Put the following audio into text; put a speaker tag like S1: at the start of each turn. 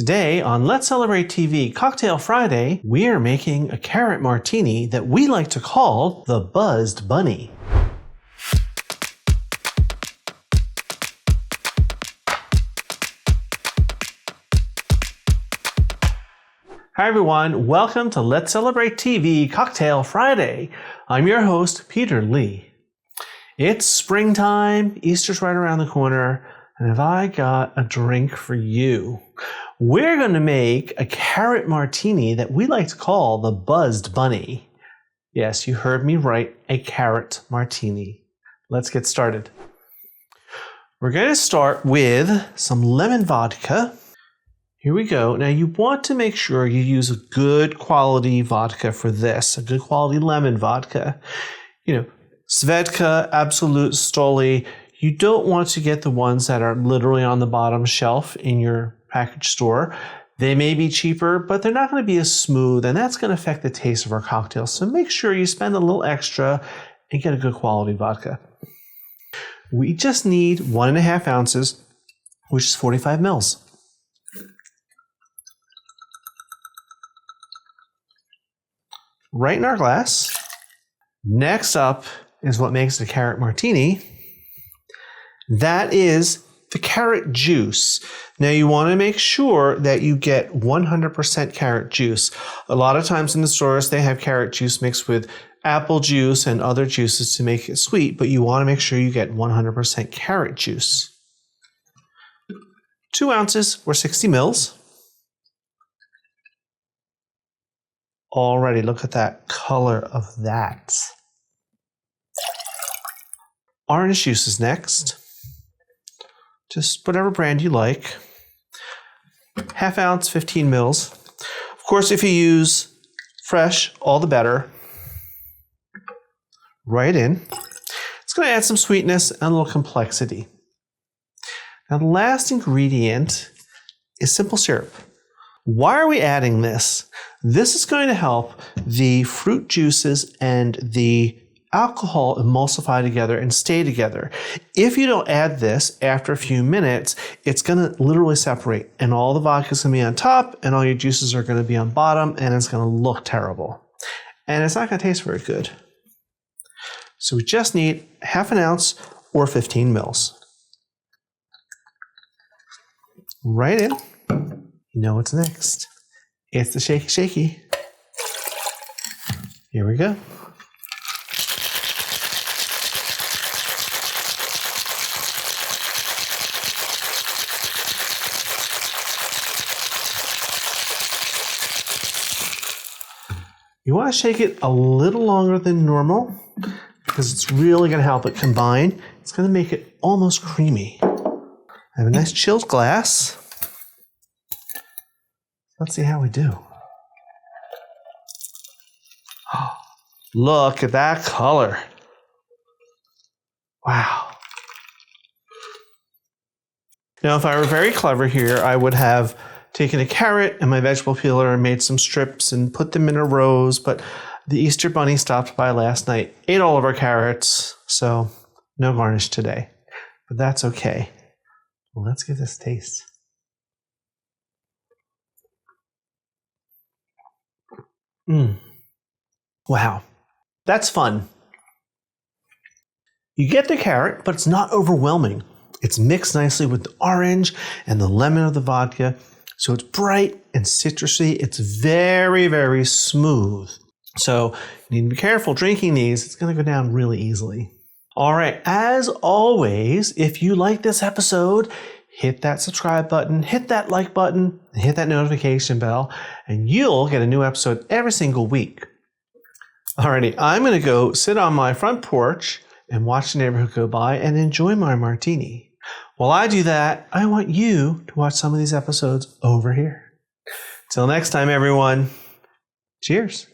S1: Today on Let's Celebrate TV Cocktail Friday, we are making a carrot martini that we like to call the Buzzed Bunny. Hi everyone, welcome to Let's Celebrate TV Cocktail Friday. I'm your host, Peter Lee. It's springtime, Easter's right around the corner, and have I got a drink for you. We're going to make a carrot martini that we like to call the Buzzed Bunny. Yes, you heard me right, a carrot martini. Let's get started. We're going to start with some lemon vodka. Here we go. Now you want to make sure you use a good quality vodka for this, a good quality lemon vodka. Vodka, Absolute, Stoli. You don't want to get the ones that are literally on the bottom shelf in your package store. They may be cheaper, but they're not going to be as smooth, and that's going to affect the taste of our cocktail. So make sure you spend a little extra and get a good quality vodka. We just need 1.5 ounces, which is 45 mils. Right in our glass. Next up is what makes the carrot martini. That is the carrot juice. Now you want to make sure that you get 100% carrot juice. A lot of times in the stores they have carrot juice mixed with apple juice and other juices to make it sweet, but you want to make sure you get 100% carrot juice. 2 ounces or 60 mils. Already, look at that color of that. Orange juice is next. Just whatever brand you like. 1/2 ounce, 15 mils. Of course, if you use fresh, all the better. Right in. It's going to add some sweetness and a little complexity. Now, the last ingredient is simple syrup. Why are we adding this? This is going to help the fruit juices and the alcohol emulsify together and stay together. If you don't add this after a few minutes, it's going to literally separate, and all the vodka is going to be on top and all your juices are going to be on bottom, and it's going to look terrible. And it's not going to taste very good. So we just need 1/2 ounce or 15 mils. Right in. You know what's next. It's the shaky shaky. Here we go. You want to shake it a little longer than normal because it's really going to help it combine. It's going to make it almost creamy. I have a nice chilled glass. Let's see how we do. Oh, look at that color. Wow. Now, if I were very clever here, I would have taken a carrot and my vegetable peeler and made some strips and put them in a rows, but the Easter Bunny stopped by last night, ate all of our carrots, so no garnish today. But that's okay. Well, let's give this a taste. Wow, that's fun. You get the carrot, but it's not overwhelming. It's mixed nicely with the orange and the lemon of the vodka. So it's bright and citrusy. It's very, very smooth. So you need to be careful drinking these. It's going to go down really easily. All right, as always, if you like this episode, hit that subscribe button, hit that like button, and hit that notification bell, and you'll get a new episode every single week. Alrighty, I'm going to go sit on my front porch and watch the neighborhood go by and enjoy my martini. While I do that, I want you to watch some of these episodes over here. Till next time, everyone. Cheers.